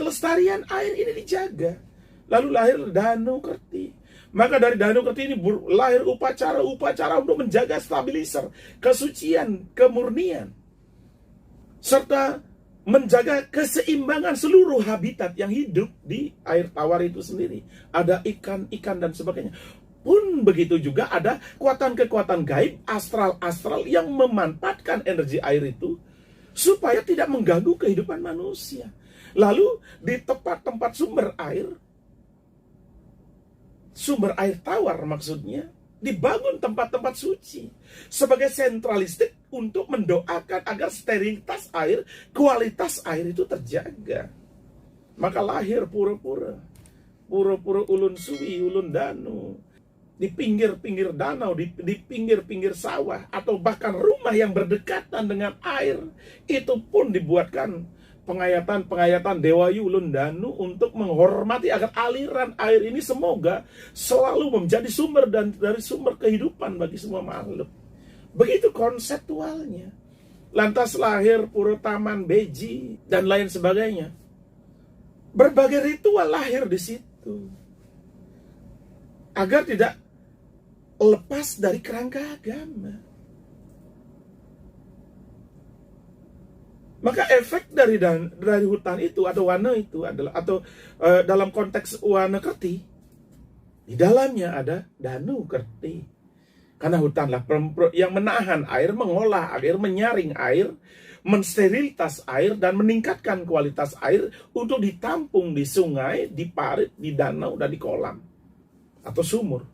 kelestarian air ini dijaga. Lalu lahir Danau Kerti. Maka dari Danau Kerti ini lahir upacara-upacara untuk menjaga stabilizer, kesucian, kemurnian, serta menjaga keseimbangan seluruh habitat yang hidup di air tawar itu sendiri. Ada ikan-ikan dan sebagainya. Pun begitu juga ada kekuatan-kekuatan gaib, astral-astral yang memanfaatkan energi air itu supaya tidak mengganggu kehidupan manusia. Lalu di tempat-tempat sumber air tawar maksudnya, dibangun tempat-tempat suci sebagai sentralistik untuk mendoakan agar sterilitas air, kualitas air itu terjaga. Maka lahir pura-pura Ulun Suwi, Ulun Danu, di pinggir-pinggir danau, di pinggir-pinggir sawah, atau bahkan rumah yang berdekatan dengan air. Itu pun dibuatkan pengayatan Dewa Ulun Danu untuk menghormati agar aliran air ini semoga selalu menjadi sumber dari sumber kehidupan bagi semua makhluk. Begitu konseptualnya. Lantas lahir Pura Taman Beji dan lain sebagainya. Berbagai ritual lahir di situ agar tidak lepas dari kerangka agama. Maka efek dari hutan itu atau wana itu adalah, atau dalam konteks wana Kerti, di dalamnya ada Danau Kerti. Karena hutanlah yang menahan air, mengolah air, menyaring air, mensterilitas air, dan meningkatkan kualitas air untuk ditampung di sungai, di parit, di danau, dan di kolam atau sumur.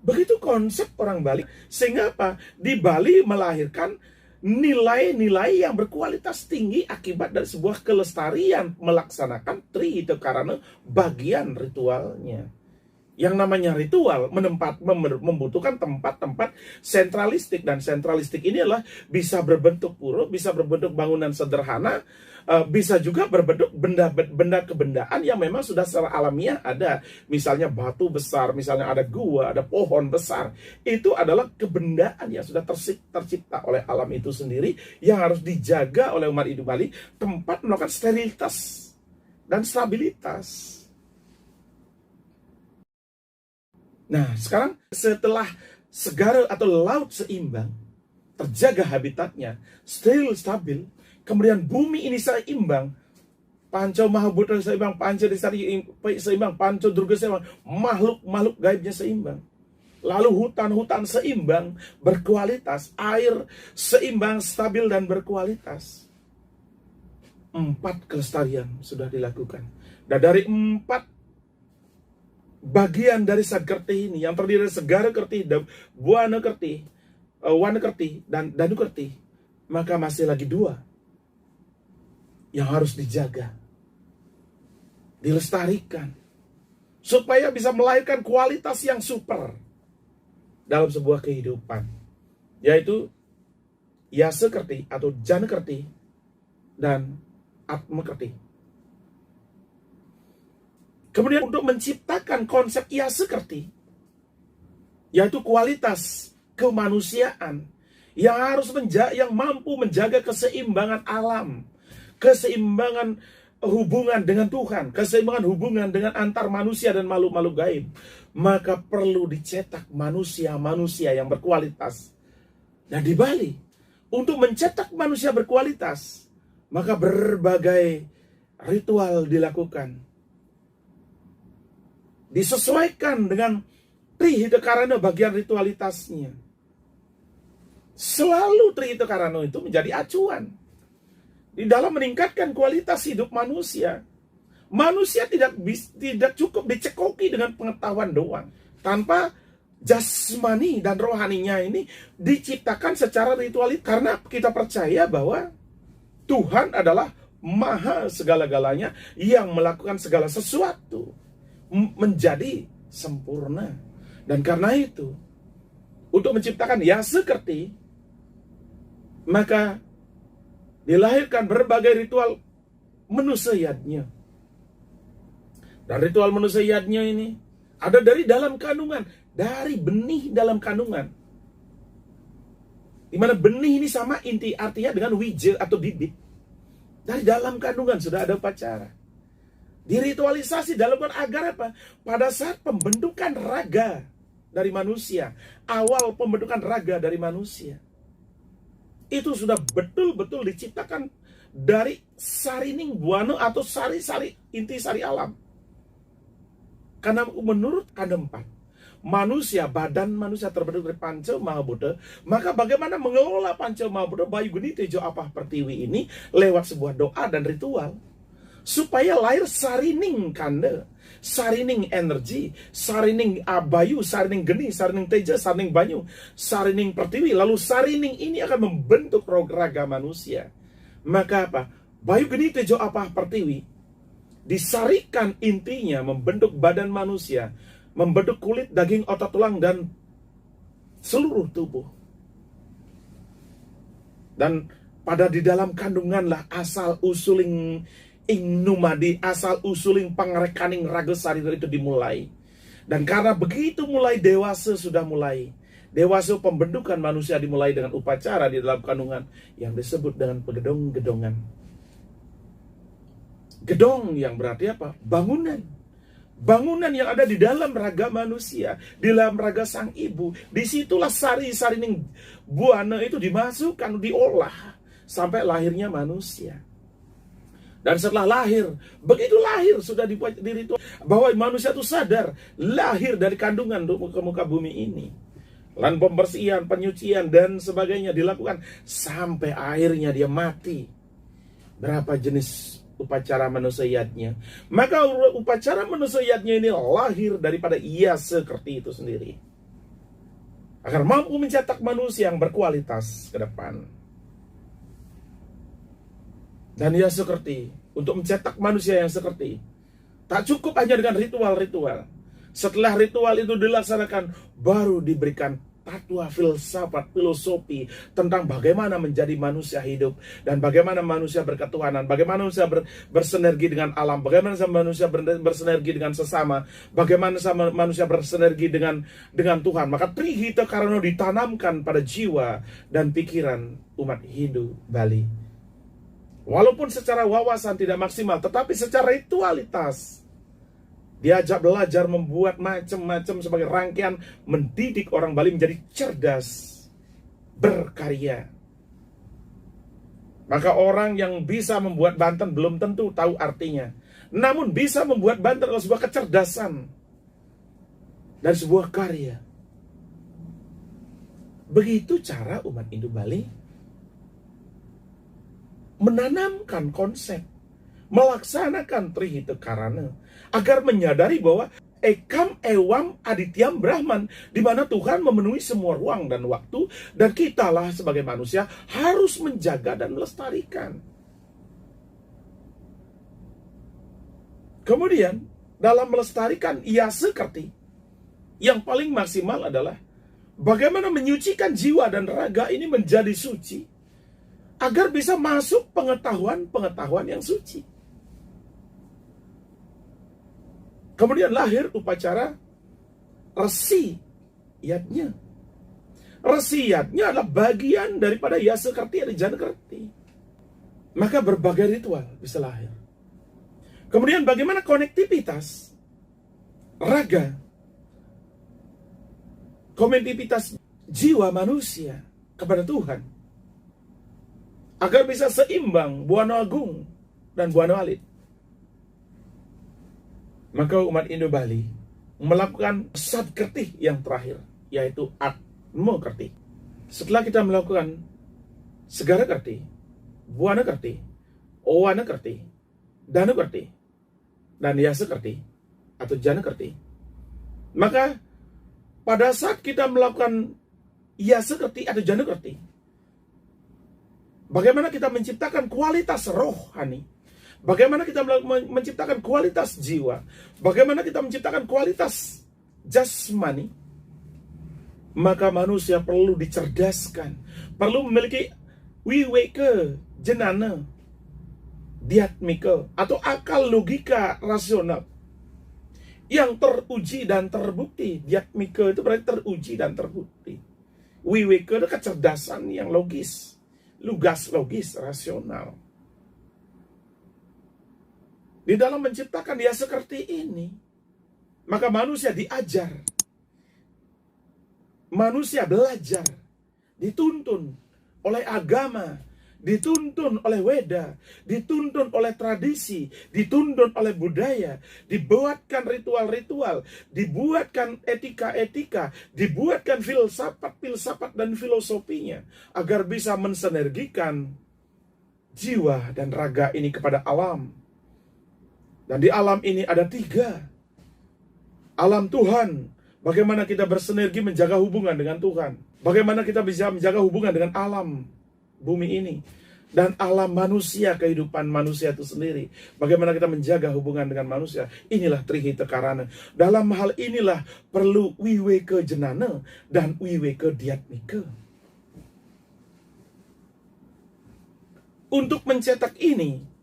Begitu konsep orang Bali. Sehingga apa? Di Bali melahirkan nilai-nilai yang berkualitas tinggi akibat dari sebuah kelestarian melaksanakan Trihita Karana bagian ritualnya. Yang namanya ritual membutuhkan tempat-tempat sentralistik, dan sentralistik ini adalah bisa berbentuk pura, bisa berbentuk bangunan sederhana, bisa juga berbentuk benda kebendaan yang memang sudah secara alamiah ada. Misalnya batu besar, misalnya ada gua, ada pohon besar. Itu adalah kebendaan yang sudah tercipta oleh alam itu sendiri, yang harus dijaga oleh umat hidup Bali, tempat melakukan sterilitas dan stabilitas. Nah, sekarang setelah segara atau laut seimbang, terjaga habitatnya, steril, stabil, kemudian bumi ini seimbang, Panco Mahabhuta seimbang, Panca Desari seimbang, Panco Durga seimbang, makhluk-makhluk gaibnya seimbang. Lalu hutan-hutan seimbang, berkualitas, air seimbang, stabil, dan berkualitas. 4 kelestarian sudah dilakukan. Dan dari 4 bagian dari Sadkerti ini, yang terdiri dari Segara Kerti, Buana Kerti, Wana Kerti, dan Danau Kerti, maka masih lagi 2 yang harus dijaga, dilestarikan, supaya bisa melahirkan kualitas yang super dalam sebuah kehidupan, yaitu Yasa Kerti atau Jana Kerti dan Atma Kerti. Kemudian untuk menciptakan konsep Yasa Kerti, yaitu kualitas kemanusiaan yang mampu menjaga keseimbangan alam, keseimbangan hubungan dengan Tuhan, keseimbangan hubungan dengan antar manusia dan makhluk-makhluk gaib, maka perlu dicetak manusia-manusia yang berkualitas. Nah, di Bali, untuk mencetak manusia berkualitas, maka berbagai ritual dilakukan, disesuaikan dengan Trihita Karana bagian ritualitasnya. Selalu Trihita Karana itu menjadi acuan di dalam meningkatkan kualitas hidup manusia. Manusia tidak cukup dicekoki dengan pengetahuan doang. Tanpa jasmani dan rohaninya ini diciptakan secara ritualis. Karena kita percaya bahwa Tuhan adalah maha segala-galanya yang melakukan segala sesuatu menjadi sempurna. Dan karena itu, untuk menciptakan Yasa Kerti, maka dilahirkan berbagai ritual menusayadnya. Dan ritual menusayadnya ini ada dari dalam kandungan, dari benih dalam kandungan. Di mana benih ini sama inti artinya dengan wija atau bibit. Dari dalam kandungan sudah ada upacara. Diritualisasi dalam agar apa? Pada saat pembentukan raga dari manusia, awal pembentukan raga dari manusia, itu sudah betul-betul diciptakan dari sarining buana atau sari-sari inti sari alam. Karena menurut ada 4, badan manusia terbentuk dari Panca Mahabhuta, maka bagaimana mengelola Panca Mahabhuta Bayu Geni Tejo Apah Pertiwi ini lewat sebuah doa dan ritual supaya lahir sarining kanda, sarining energi, sarining abayu, sarining geni, sarining teja, sarining banyu, sarining pertiwi. Lalu sarining ini akan membentuk raga manusia. Maka apa? Bayu geni tejo apah pertiwi disarikan intinya membentuk badan manusia, membentuk kulit, daging, otot, tulang, dan seluruh tubuh. Dan pada di dalam kandunganlah asal usuling numadi, asal usuling pangrekaning raga sari itu dimulai. Dan karena begitu mulai dewasa sudah mulai. Dewasa pembentukan manusia dimulai dengan upacara di dalam kandungan yang disebut dengan pegedong-gedongan. Gedong yang berarti apa? Bangunan. Bangunan yang ada di dalam raga manusia, di dalam raga sang ibu. Disitulah sari-sarining buana itu dimasukkan, diolah sampai lahirnya manusia. Dan setelah lahir, begitu lahir sudah diritual bahwa manusia itu sadar lahir dari kandungan ke muka bumi ini. Dan pembersihan, penyucian dan sebagainya dilakukan sampai akhirnya dia mati. Berapa jenis upacara manusiatnya? Maka upacara manusiatnya ini lahir daripada ia seperti itu sendiri, agar mampu mencetak manusia yang berkualitas ke depan. Dan ia seperti, untuk mencetak manusia yang seperti, tak cukup hanya dengan ritual-ritual. Setelah ritual itu dilaksanakan, baru diberikan fatwa, filsafat, filosofi tentang bagaimana menjadi manusia hidup, dan bagaimana manusia berketuhanan, bagaimana manusia bersinergi dengan alam, bagaimana manusia bersinergi dengan sesama, bagaimana manusia bersinergi dengan Tuhan. Maka Trihita Karana ditanamkan pada jiwa dan pikiran umat Hindu Bali. Walaupun secara wawasan tidak maksimal, tetapi secara ritualitas diajak belajar membuat macam-macam sebagai rangkaian mendidik orang Bali menjadi cerdas, berkarya. Maka orang yang bisa membuat Banten belum tentu tahu artinya, namun bisa membuat Banten adalah sebuah kecerdasan dan sebuah karya. Begitu cara umat Hindu Bali menanamkan konsep, melaksanakan Trihita Karana, agar menyadari bahwa Ekam Ewam Adityam Brahman, di mana Tuhan memenuhi semua ruang dan waktu, dan kitalah sebagai manusia harus menjaga dan melestarikan. Kemudian dalam melestarikan ia sekerti, yang paling maksimal adalah bagaimana menyucikan jiwa dan raga ini menjadi suci, agar bisa masuk pengetahuan-pengetahuan yang suci. Kemudian lahir upacara resi yatnya. Resi yatnya adalah bagian daripada yasa kerti dan jana kerti. Maka berbagai ritual bisa lahir. Kemudian bagaimana konektivitas raga, konektivitas jiwa manusia kepada Tuhan, agar bisa seimbang Buana Agung dan Buana Alit. Maka umat Hindu Bali melakukan Sadkerti yang terakhir, yaitu Atma Kerti. Setelah kita melakukan Segara Kerti, Buana Kerti, Owana Kerti, Dana Kerti, dan Yasa Kerti atau Jana Kerti, maka pada saat kita melakukan Yasa Kerti atau Jana Kerti, bagaimana kita menciptakan kualitas rohani, bagaimana kita menciptakan kualitas jiwa, bagaimana kita menciptakan kualitas jasmani, maka manusia perlu dicerdaskan, perlu memiliki wiweke jenana diatmika atau akal logika rasional yang teruji dan terbukti. Diatmika itu berarti teruji dan terbukti. Wiweke itu kecerdasan yang logis, lugas, logis, rasional. Di dalam menciptakan dia seperti ini, maka manusia diajar, manusia belajar, dituntun oleh agama, dituntun oleh Weda, dituntun oleh tradisi, dituntun oleh budaya, dibuatkan ritual-ritual, dibuatkan etika-etika, dibuatkan filsafat-filsafat dan filosofinya, agar bisa mensinergikan jiwa dan raga ini kepada alam. Dan di alam ini ada 3. Alam Tuhan, bagaimana kita bersinergi menjaga hubungan dengan Tuhan, bagaimana kita bisa menjaga hubungan dengan alam bumi ini, dan alam manusia, kehidupan manusia itu sendiri, bagaimana kita menjaga hubungan dengan manusia. Inilah trihita karana. Dalam hal inilah perlu wiweke jenana dan wiweke diatmika. Untuk mencetak ini,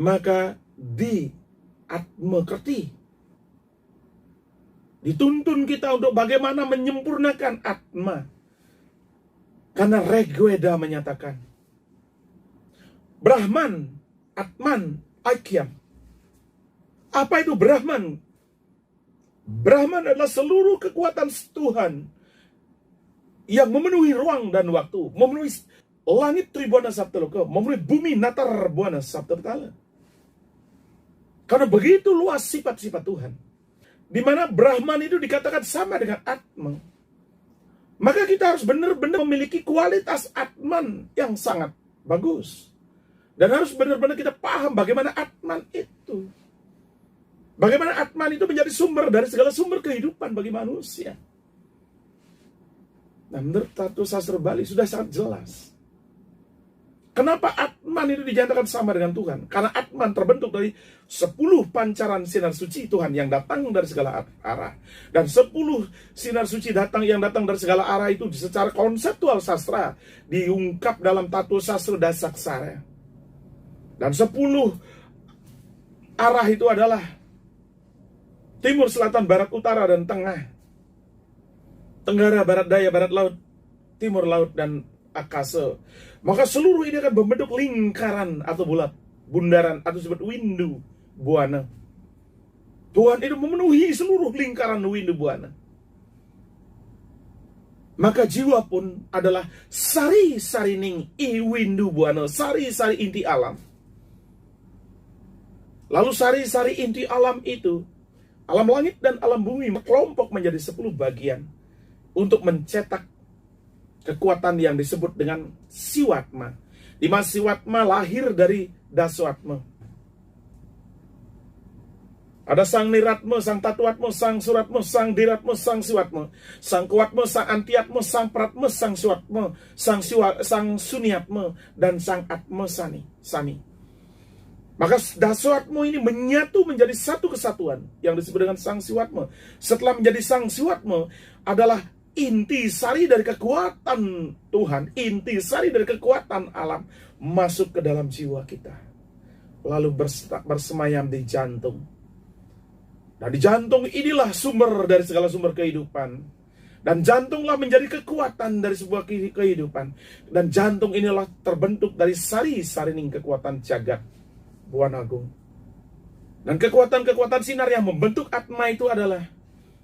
maka di atma kerti, dituntun kita untuk bagaimana menyempurnakan atma. Karena Rigveda menyatakan, Brahman, Atman, Aikyam. Apa itu Brahman? Brahman adalah seluruh kekuatan Tuhan yang memenuhi ruang dan waktu, memenuhi langit Tribhuwana Saptaloka, memenuhi bumi Natar Buana Saptabetala. Karena begitu luas sifat-sifat Tuhan, di mana Brahman itu dikatakan sama dengan Atman, maka kita harus benar-benar memiliki kualitas Atman yang sangat bagus. Dan harus benar-benar kita paham bagaimana Atman itu. Bagaimana Atman itu menjadi sumber dari segala sumber kehidupan bagi manusia. Nah, menurut Tattva Sastra Bali sudah sangat jelas. Kenapa Atman itu dinyatakan sama dengan Tuhan? Karena Atman terbentuk dari 10 pancaran sinar suci Tuhan yang datang dari segala arah. Dan 10 sinar suci yang datang dari segala arah itu secara konseptual sastra diungkap dalam Tattva Sastra Dasaksara. Dan 10 arah itu adalah timur, selatan, barat, utara, dan tengah. Tenggara, barat, daya, barat laut, timur laut, dan akasa. Maka seluruh ini akan membentuk lingkaran atau bulat, bundaran atau disebut windu buana. Tuhan itu memenuhi seluruh lingkaran windu buana. Maka jiwa pun adalah sari-sari ning i windu buana, sari-sari inti alam. Lalu sari-sari inti alam itu, alam langit dan alam bumi, kelompok menjadi 10 bagian untuk mencetak kekuatan yang disebut dengan Siwatma. Di mana Siwatma lahir dari Daswatma. Ada Sang Niratma, Sang Tatuatma, Sang Suratma, Sang Diratma, Sang Siwatma, Sang Kuatma, Sang Antiatma, Sang Pratma, Sang Siwatma, Sang Suniatma, dan Sang Atma Sami. Maka Daswatma ini menyatu menjadi satu kesatuan yang disebut dengan Sang Siwatma. Setelah menjadi Sang Siwatma adalah inti sari dari kekuatan Tuhan, inti sari dari kekuatan alam masuk ke dalam jiwa kita, lalu bersemayam di jantung. Nah, di jantung inilah sumber dari segala sumber kehidupan, dan jantunglah menjadi kekuatan dari sebuah kehidupan, dan jantung inilah terbentuk dari sari-sarining kekuatan jagat Buana Agung. Dan kekuatan-kekuatan sinar yang membentuk Atma itu adalah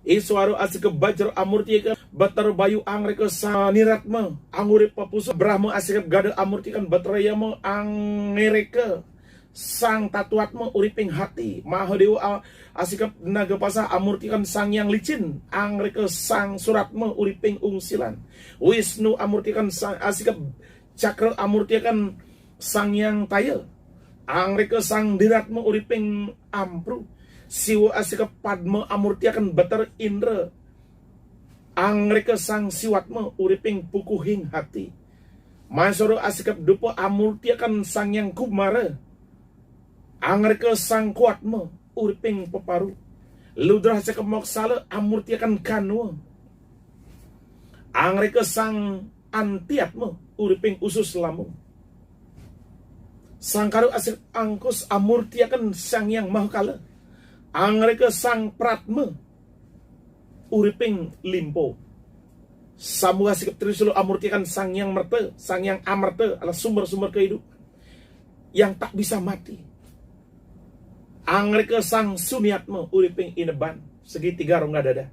Iswaru asike bajra amurtika batar bayu angreka saniratma angurip papusa Brahma asike gada amurtikan batrayama angereka Sang Tatuatma uriping hati Mahadewa asike naga pasa amurtikan sang yang licin angreka Sang Suratma uriping ungsilan Wisnu amurtikan sang asike cakra amurtikan sang yang taya angreka Sang Diratma uriping ampru Siwa asika Padma amurtiakan batar indra angreka Sang Siwatma uriping pukuhing hati Masoro asika dupa amurtiakan sang yang kumara angreka Sang Kuatma uriping peparu Ludra asika moksala amurtiakan kanwa angreka Sang Antiatma uriping usus lambung Sang Karu asika angkus amurtiakan sang yang mahakala angreka Sang Pratma uriping limpo Samuha sikap Trisula amurtikan sang yang merta, sang yang amarta adalah sumber-sumber kehidupan yang tak bisa mati. Angreke sang suniatme uriping ineban segitiga rongga dada.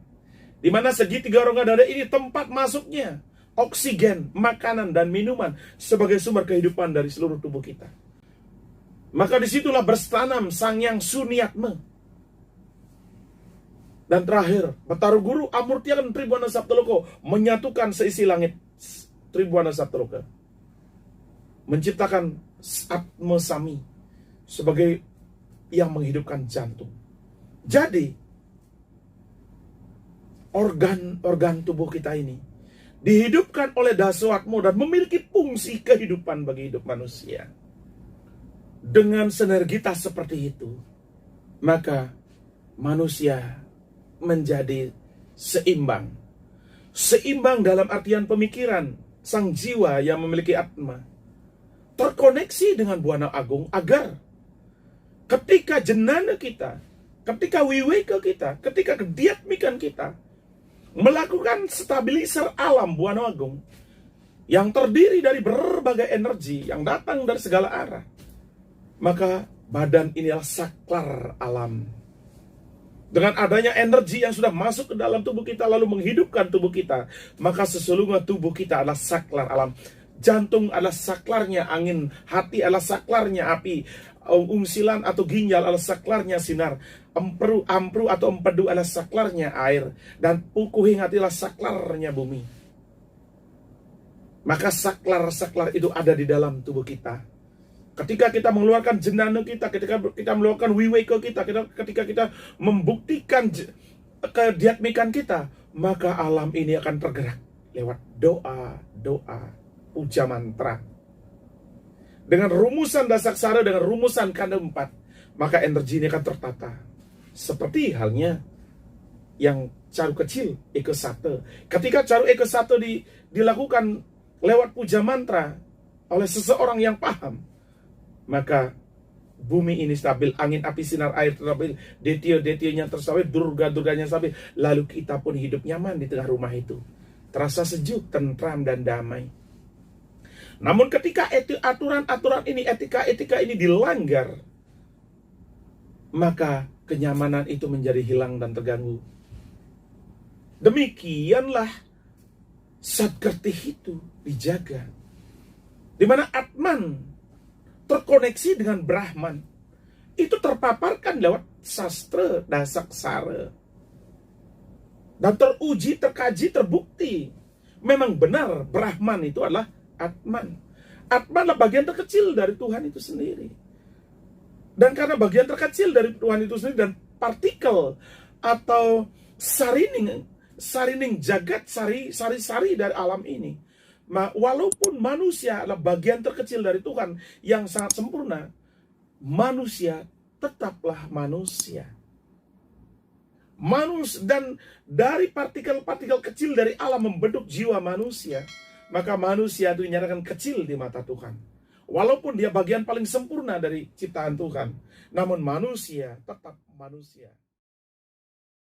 Di mana segitiga rongga dada ini tempat masuknya oksigen, makanan, dan minuman sebagai sumber kehidupan dari seluruh tubuh kita. Maka disitulah bertanam sang yang suniatme. Dan terakhir, Bataru Guru amurtiakan Tribuana Saptaloka, menyatukan seisi langit Tribuana Saptaloka, menciptakan Atma Sami sebagai yang menghidupkan jantung. Jadi organ tubuh kita ini dihidupkan oleh Dasawatmo dan memiliki fungsi kehidupan bagi hidup manusia. Dengan sinergitas seperti itu, maka manusia menjadi seimbang. Seimbang dalam artian pemikiran sang jiwa yang memiliki atma terkoneksi dengan Buana Agung, agar ketika jenana kita, ketika wiweka kita, ketika kediatmikan kita melakukan stabilizer alam Buana Agung yang terdiri dari berbagai energi yang datang dari segala arah, maka badan inilah saklar alam. Dengan adanya energi yang sudah masuk ke dalam tubuh kita lalu menghidupkan tubuh kita, maka sesungguhnya tubuh kita adalah saklar alam. Jantung adalah saklarnya angin, hati adalah saklarnya api, ungsilan atau ginjal adalah saklarnya sinar, ampru atau empedu adalah saklarnya air, dan pukuhing hati adalah saklarnya bumi. Maka saklar-saklar itu ada di dalam tubuh kita. Ketika kita mengeluarkan jenana kita, ketika kita mengeluarkan wiweka kita, ketika kita membuktikan kediatmikan kita, maka alam ini akan tergerak lewat doa, puja mantra. Dengan rumusan dasaksara, dengan rumusan kanda 4, maka energi ini akan tertata. Seperti halnya yang caru kecil, eke sate. Ketika caru eke sate dilakukan lewat puja mantra oleh seseorang yang paham, maka bumi ini stabil, angin, api, sinar, air stabil, detio-detionya terstabil, durga-durganya stabil. Lalu kita pun hidup nyaman di tengah rumah itu, terasa sejuk, tentram, dan damai. Namun ketika aturan-aturan ini, etika-etika ini dilanggar, maka kenyamanan itu menjadi hilang dan terganggu. Demikianlah Satkertih itu dijaga, di mana Atman terkoneksi dengan Brahman. Itu terpaparkan lewat sastra dasaksara, dan teruji, terkaji, terbukti memang benar Brahman itu adalah Atman. Atman adalah bagian terkecil dari Tuhan itu sendiri. Dan karena bagian terkecil dari Tuhan itu sendiri, dan partikel atau sarining jagat, sari-sari dari alam ini, walaupun manusia adalah bagian terkecil dari Tuhan yang sangat sempurna, manusia tetaplah manusia. Dan dari partikel-partikel kecil dari alam membentuk jiwa manusia, maka manusia itu dinyatakan kecil di mata Tuhan. Walaupun dia bagian paling sempurna dari ciptaan Tuhan, namun manusia tetap manusia.